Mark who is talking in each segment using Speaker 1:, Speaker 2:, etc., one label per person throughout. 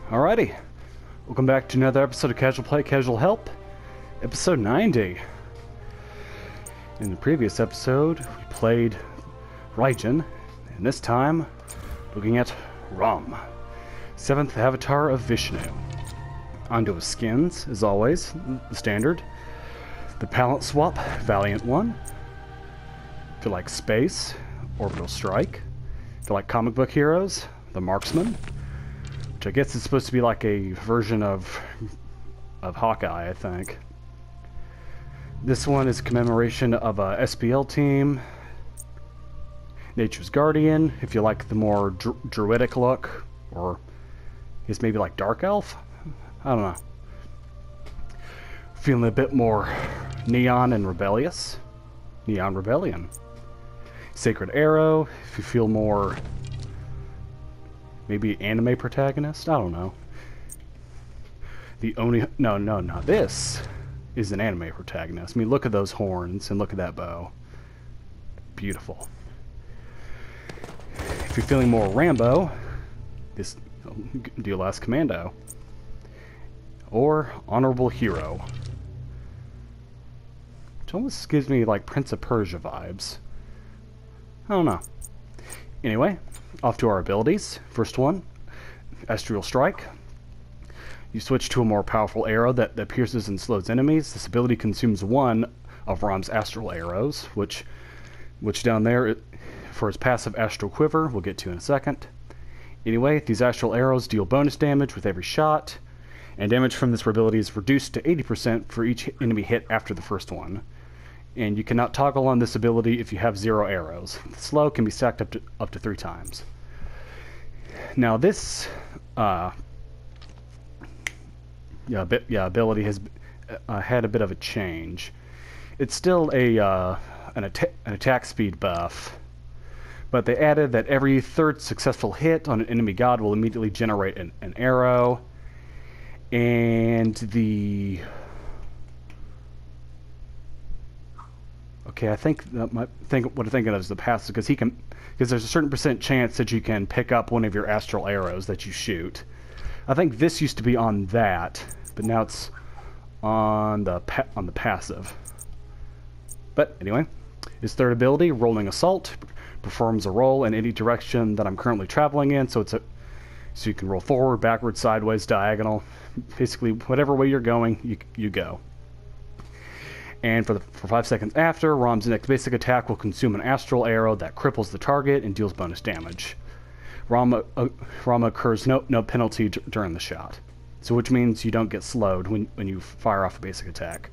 Speaker 1: Alrighty, welcome back to another episode of Casual Play, Casual Help, episode 90. In the previous episode, we played Raijin, and this time, looking at Rama, 7th avatar of Vishnu. Onto his skins, as always, the standard. The palette swap, Valiant one. If you like space, Orbital Strike. If you like comic book heroes, the Marksman. Which I guess is supposed to be like a version of Hawkeye, I think. This one is a commemoration of a SPL team. Nature's Guardian, if you like the more druidic look, or I guess maybe like Dark Elf? I don't know. Feeling a bit more neon and rebellious. Neon Rebellion. Sacred Arrow, if you feel more maybe anime protagonist? I don't know. The only... No, this is an anime protagonist. I mean, look at those horns and look at that bow. Beautiful. If you're feeling more Rambo, this do Last Commando. Or Honorable Hero. Which almost gives me like Prince of Persia vibes. I don't know. Anyway, off to our abilities. First one, Astral Strike. You switch to a more powerful arrow that pierces and slows enemies. This ability consumes one of Ram's astral arrows, which down there for his passive Astral Quiver, we'll get to in a second. Anyway, these astral arrows deal bonus damage with every shot, and damage from this ability is reduced to 80% for each enemy hit after the first one. And you cannot toggle on this ability if you have 0 arrows. The slow can be stacked up to 3 times. Now this ability has had a bit of a change. It's still an attack speed buff, but they added that every 3rd successful hit on an enemy god will immediately generate an arrow, and the... Okay, I think that what I'm thinking of is the passive, because there's a certain % chance that you can pick up one of your astral arrows that you shoot. I think this used to be on that, but now it's on the passive. But anyway, his 3rd ability, Rolling Assault, performs a roll in any direction that I'm currently traveling in, so you can roll forward, backwards, sideways, diagonal, basically whatever way you're going, you go. And for 5 seconds after, Ram's next basic attack will consume an astral arrow that cripples the target and deals bonus damage. Rama occurs no penalty during the shot, so which means you don't get slowed when you fire off a basic attack.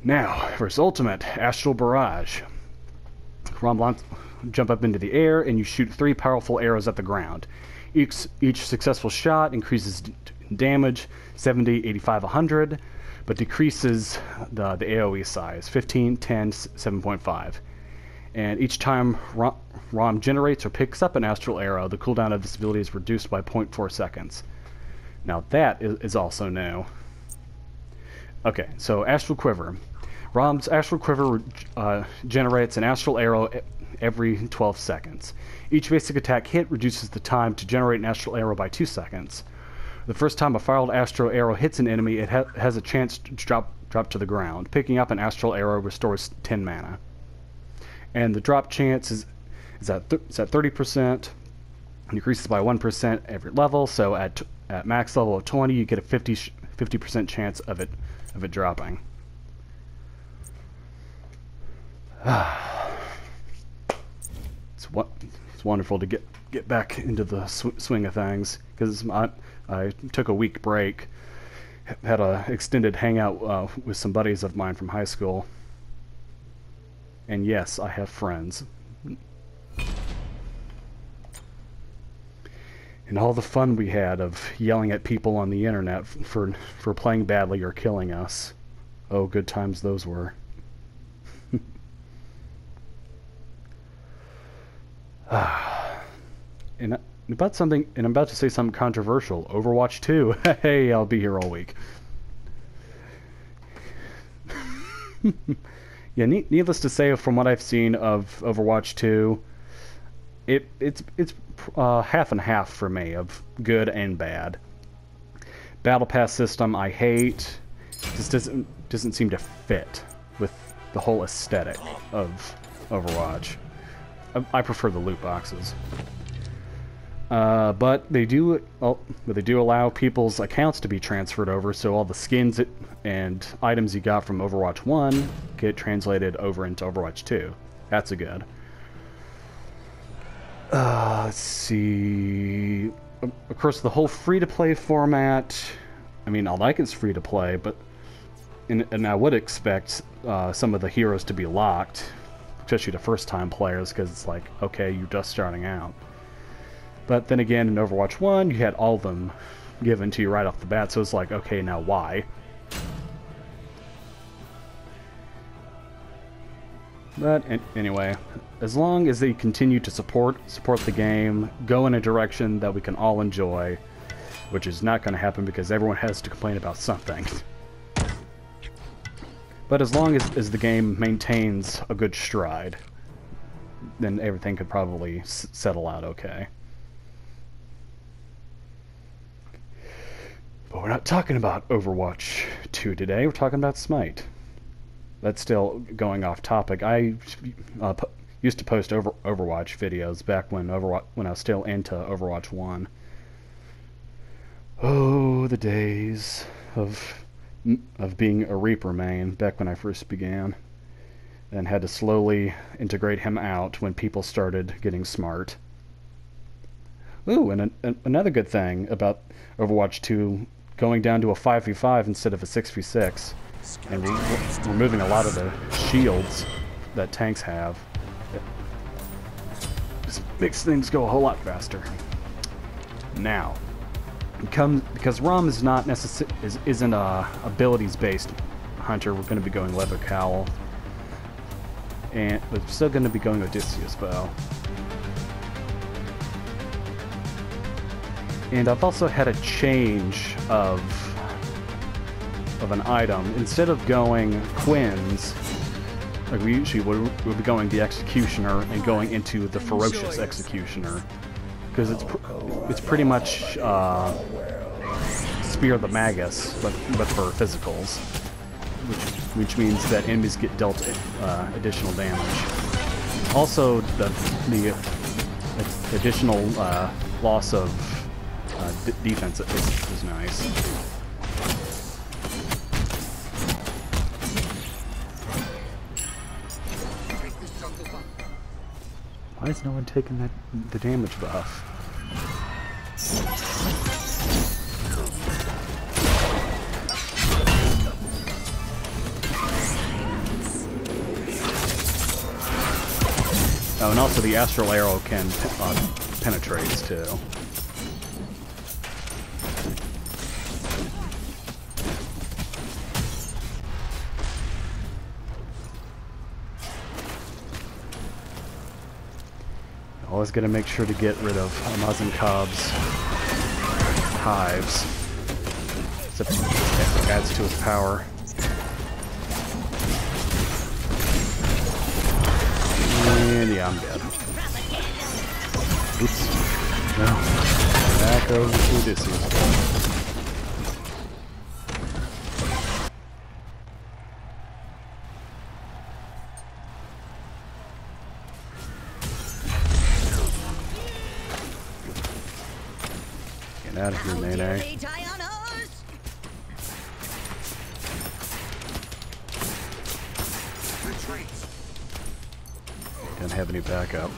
Speaker 1: Now, for his ultimate, Astral Barrage. Ram will jump up into the air and you shoot 3 powerful arrows at the ground. Each successful shot increases damage 70, 85, 100. But decreases the AoE size, 15, 10, 7.5. And each time Ram generates or picks up an astral arrow, the cooldown of this ability is reduced by 0.4 seconds. Now that is also new. Okay, so Astral Quiver. Ram's Astral Quiver generates an astral arrow every 12 seconds. Each basic attack hit reduces the time to generate an astral arrow by 2 seconds. The first time a fired astral arrow hits an enemy, it has a chance to drop to the ground. Picking up an astral arrow restores 10 mana. And the drop chance is at 30%, and increases by 1% every level, so at max level of 20, you get a 50% chance of it dropping. It's wonderful to get back into the swing of things, because I took a week break, had an extended hangout with some buddies of mine from high school, and yes, I have friends. And all the fun we had of yelling at people on the internet for playing badly or killing us. Oh, good times those were. And I'm about to say something controversial. Overwatch 2. Hey, I'll be here all week. Yeah, needless to say, from what I've seen of Overwatch 2, it's half and half for me of good and bad. battle pass system I hate. Just doesn't seem to fit with the whole aesthetic of Overwatch. I prefer the loot boxes. But they do allow people's accounts to be transferred over, so all the skins and items you got from Overwatch 1 get translated over into Overwatch 2. That's a good. Let's see. Of course, the whole free-to-play format. I mean, I like it's free-to-play, but and I would expect some of the heroes to be locked, especially the first-time players, because it's like, okay, you're just starting out. But then again, in Overwatch 1, you had all of them given to you right off the bat, so it's like, okay, now why? But anyway, as long as they continue to support the game, go in a direction that we can all enjoy, which is not going to happen because everyone has to complain about something. But as long as the game maintains a good stride, then everything could probably settle out okay. But we're not talking about Overwatch 2 today, we're talking about Smite. That's still going off topic. I used to post Overwatch videos back when I was still into Overwatch 1. Oh, the days of being a Reaper main back when I first began, and had to slowly integrate him out when people started getting smart. Ooh, and another good thing about Overwatch 2 going down to a 5v5 instead of a 6v6, and removing a lot of the shields that tanks have. It just makes things go a whole lot faster. Now, because Rama is not isn't a abilities-based hunter, we're going to be going Leather Cowl, and we're still going to be going Odysseus Bow. And I've also had a change of an item. Instead of going Quinn's, like we usually we'll be going the Executioner and going into the Ferocious Executioner, because it's pretty much Spear the Magus, but for physicals, which means that enemies get dealt additional damage. Also, the additional loss of defense is nice. Why is no one taking the damage buff? Oh, and also the Astral Arrow can penetrates too. Always gotta make sure to get rid of Amazon Cobb's hives. Except it adds to his power. And yeah, I'm dead. Oops. No. Back over to Odysseus. Out of here, Nene. Don't have any backup.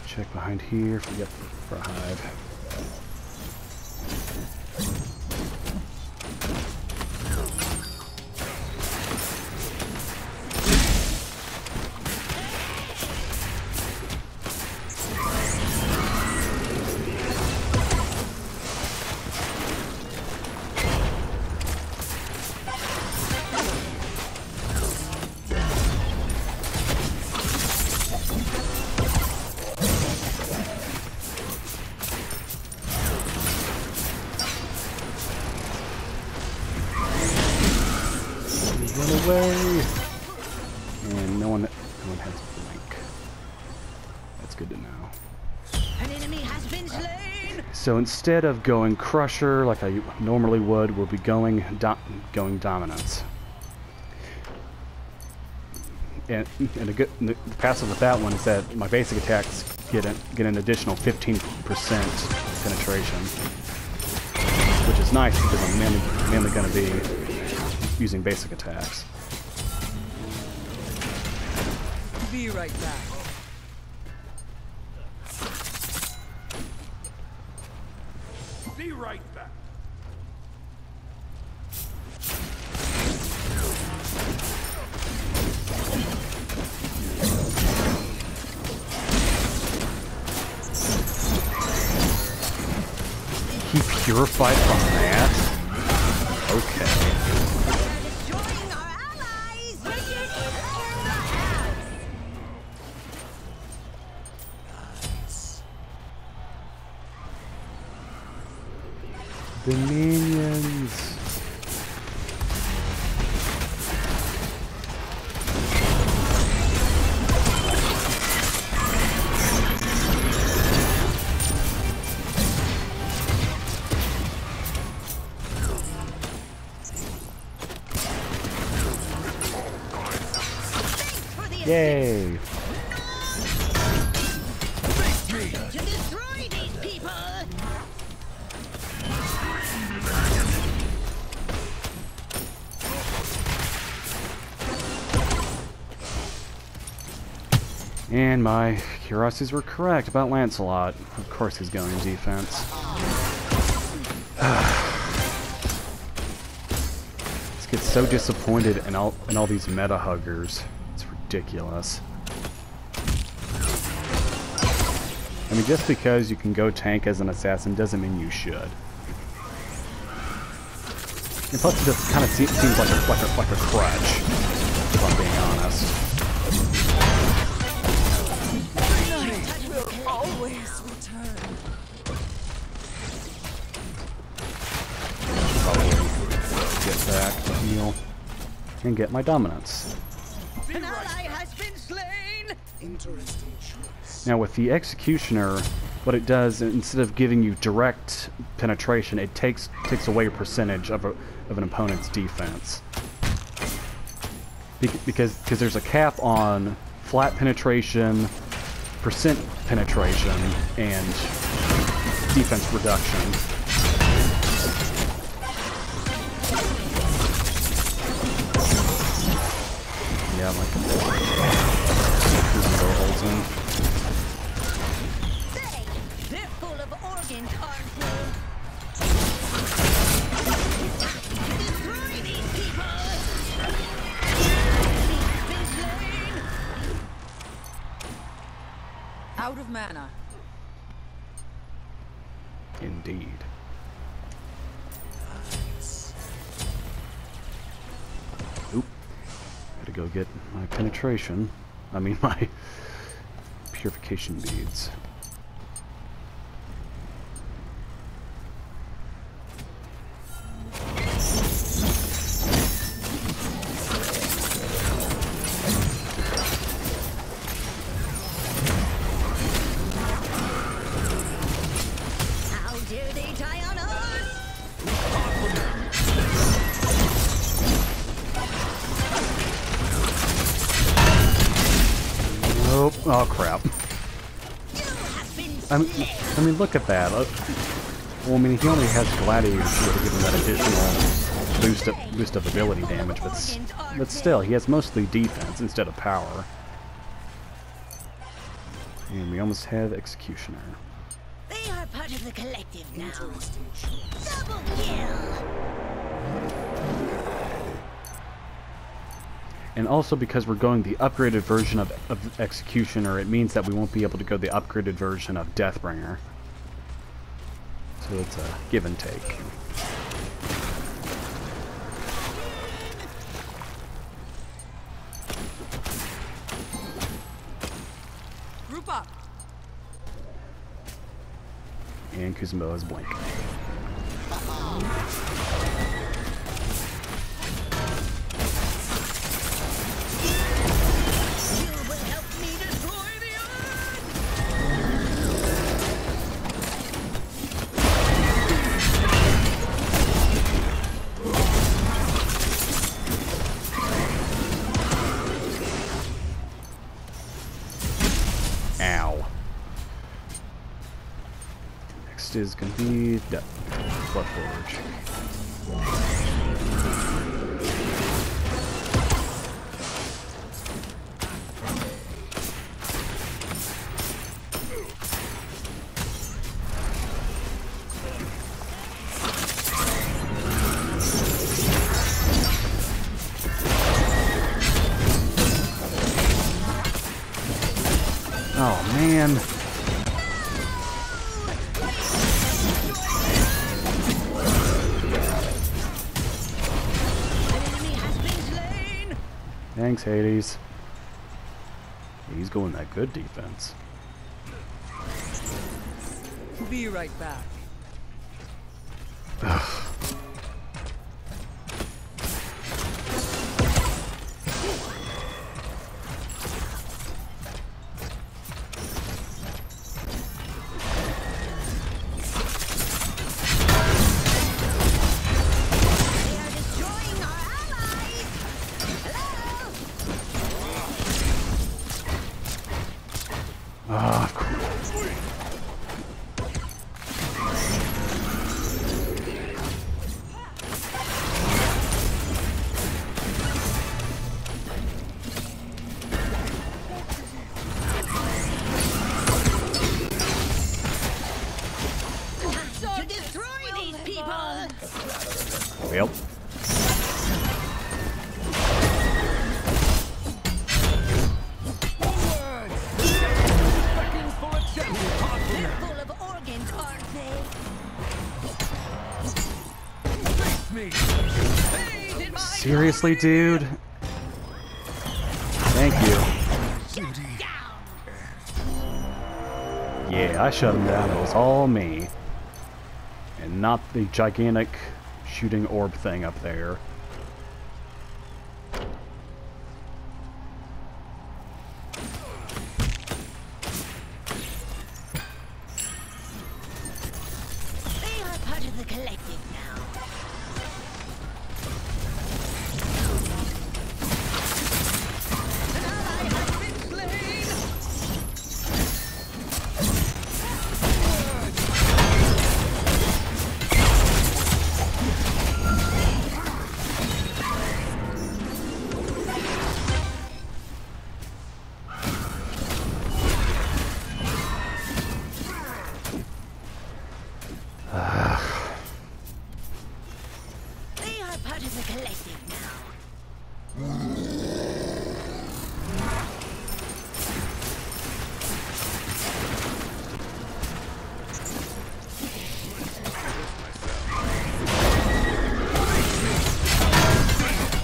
Speaker 1: Check behind here if we get for a hive. Away. And no one That's good to know.
Speaker 2: An enemy has been slain.
Speaker 1: So instead of going Crusher like I normally would, we'll be going Dominance. And the passive with that one is that my basic attacks get an additional 15% penetration, which is nice because I'm mainly going to be using basic attacks.
Speaker 2: Be right back.
Speaker 3: Be right back.
Speaker 1: He purified from that? Okay.
Speaker 2: Destroying our allies. Bridget is in the house.
Speaker 1: The minions. Yay!
Speaker 2: To destroy these people.
Speaker 1: And my curiosities were correct about Lancelot. Of course he's going defense. Just get so disappointed in all these meta huggers. It's ridiculous. I mean, just because you can go tank as an assassin doesn't mean you should. And plus, it just kind of seems like a crutch, if I'm being honest.
Speaker 2: Night will always return.
Speaker 1: Probably get back to heal and get my dominance.
Speaker 2: An ally has been slain.
Speaker 3: Interesting choice.
Speaker 1: Now with the Executioner, what it does, instead of giving you direct penetration, it takes away a percentage of an opponent's defense. Because there's a cap on flat penetration, percent penetration, and defense reduction. Yeah, like
Speaker 2: Say, they're full of organs, aren't they? Destroy these people. He's been slain. Out of mana.
Speaker 1: Indeed. Oop. Gotta go get my penetration. I mean my purification beads.
Speaker 2: How dare they die on us?
Speaker 1: Nope. Oh crap.
Speaker 2: You have been
Speaker 1: I
Speaker 2: slain.
Speaker 1: mean, look at that. Well, I mean, he only has Gladiator to give him that additional boost of ability damage, but still, he has mostly defense instead of power. And we almost have Executioner.
Speaker 2: They are part of the collective now. Double kill.
Speaker 1: And also because we're going the upgraded version of Executioner, it means that we won't be able to go the upgraded version of Deathbringer. So it's a give and take.
Speaker 2: Group up.
Speaker 1: And Kuzenbo is blinking.
Speaker 2: You will help me destroy the earth.
Speaker 1: next is going to be Blood Forge. Oh man. Thanks, Hades. He's going that good defense.
Speaker 4: Be right back.
Speaker 1: Ah, of course.
Speaker 2: To destroy these people!
Speaker 1: Well.
Speaker 2: They're full of organs, aren't they?
Speaker 1: Seriously, dude? Thank you. Yeah, I shut him down. It was all me. And not the gigantic shooting orb thing up there.
Speaker 2: They are part of the collective now. An ally has been slain! They are part of the collective now.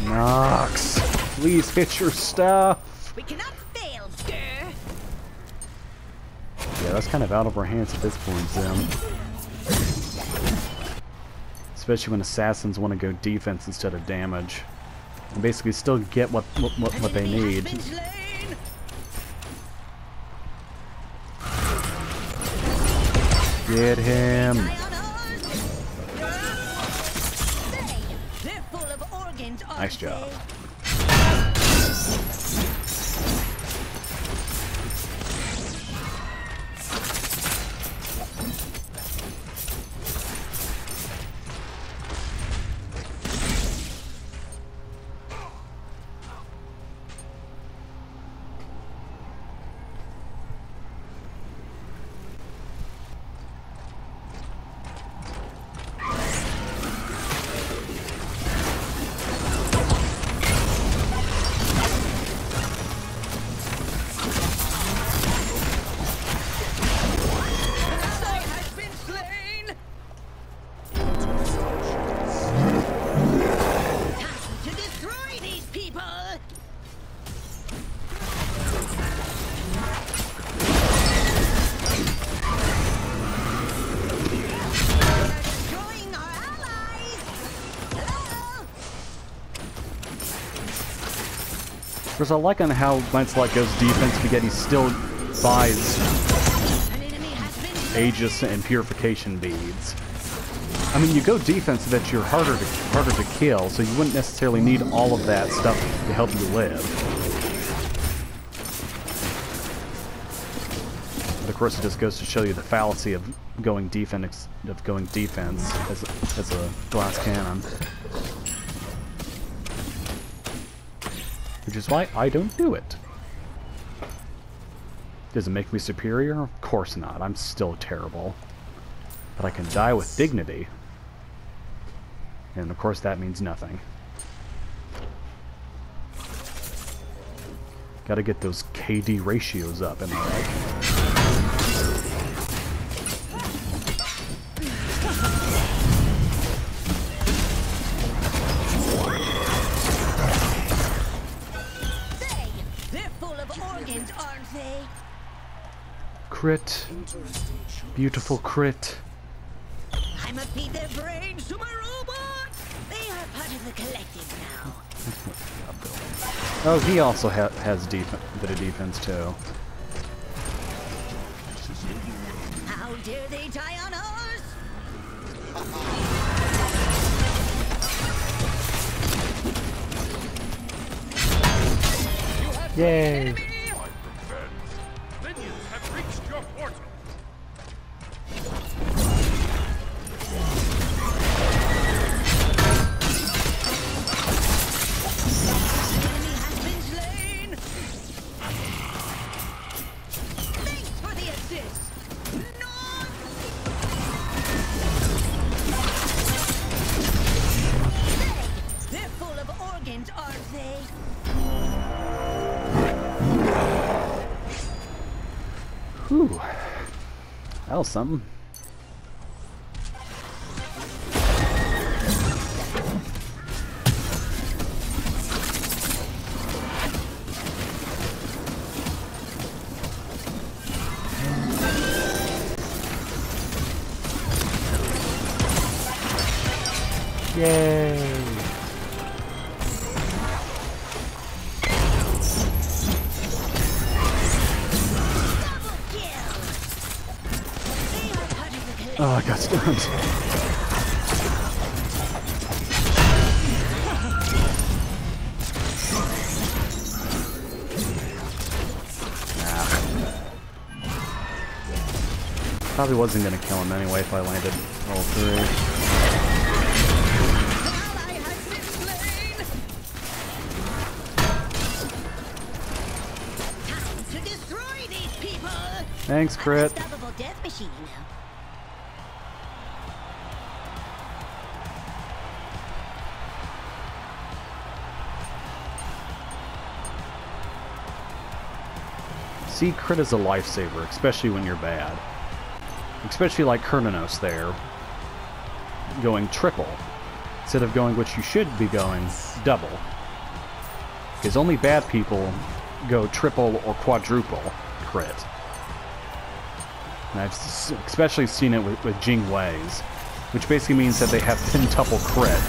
Speaker 1: Nox, please hit your stuff.
Speaker 2: We cannot fail, sir.
Speaker 1: Yeah, that's kind of out of our hands at this point, Zim. Especially when assassins want to go defense instead of damage. And basically still get what they need. Get him.
Speaker 2: They're full of organs, aren't
Speaker 1: Nice job.
Speaker 2: they? To destroy these people! They're destroying our allies! Hello?
Speaker 1: Of course, I like on how Lancelot goes defense, but yet he still buys
Speaker 2: An enemy has been
Speaker 1: Aegis and Purification beads. I mean, you go defense so that you're harder to kill, so you wouldn't necessarily need all of that stuff to help you live. But of course, it just goes to show you the fallacy of going defense as a glass cannon. Which is why I don't do it. Does it make me superior? Of course not. I'm still terrible. But I can die with dignity. And of course that means nothing. Gotta get those KD ratios up, am I right?
Speaker 2: They're full of organs, aren't they?
Speaker 1: Crit. Beautiful crit.
Speaker 2: I'ma feed their brains to my robots! They are part of the collective now.
Speaker 1: Oh, he also has bit of defense too.
Speaker 2: How dare they die on ours?
Speaker 1: Yay!
Speaker 3: Minions have reached your portal.
Speaker 2: Enemy has been slain! Thanks for the assist! No! They're full of organs, aren't they?
Speaker 1: Whew. That was something. Yay!
Speaker 2: Double kill! They are part of the collective.
Speaker 1: Oh, I got stunned. Probably wasn't gonna kill him anyway if I landed all three.
Speaker 2: Ally has been slain! Time to destroy these people!
Speaker 1: Thanks, crit.
Speaker 2: Unstoppable death machine, you know.
Speaker 1: See, crit is a lifesaver, especially when you're bad. Especially like Kernanos there, going triple, instead of going what you should be going, double. Because only bad people go triple or quadruple crit. And I've especially seen it with Jing Wei's, which basically means that they have quintuple crit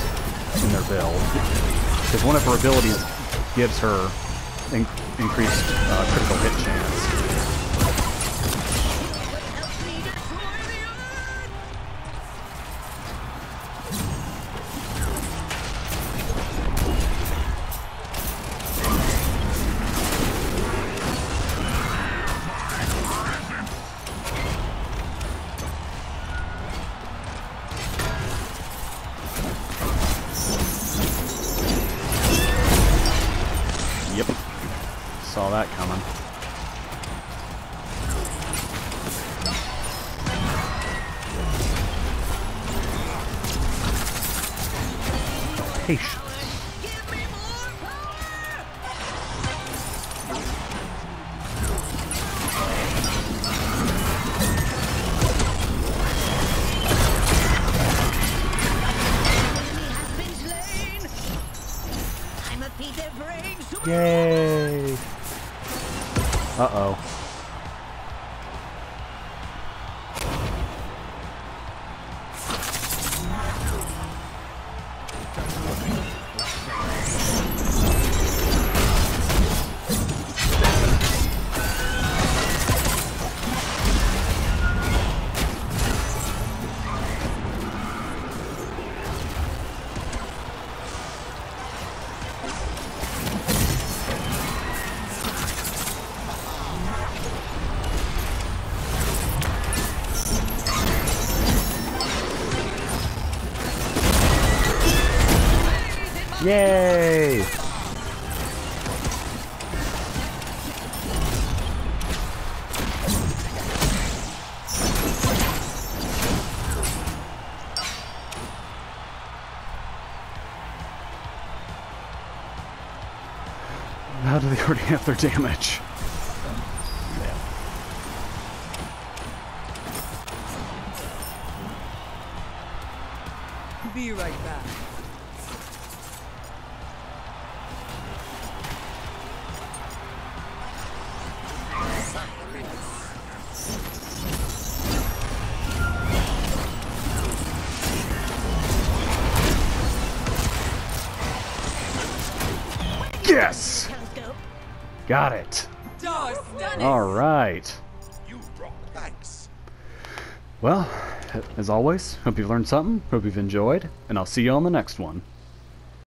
Speaker 1: in their build. Because one of her abilities gives her increased critical hit chance.
Speaker 2: Help me destroy the earth!
Speaker 1: Yep. Saw that coming. Patience.
Speaker 2: Give me more Enemy has been slain! I'ma feed their brains to my
Speaker 1: Yay! Uh-oh. Yay! How do they already have their damage?
Speaker 4: Be right back.
Speaker 1: Yes!
Speaker 2: Telescope.
Speaker 1: Got it.
Speaker 4: Dog stunning.
Speaker 1: All right.
Speaker 3: You rock. Thanks.
Speaker 1: Well, as always, hope you've learned something, hope you've enjoyed, and I'll see you on the next one.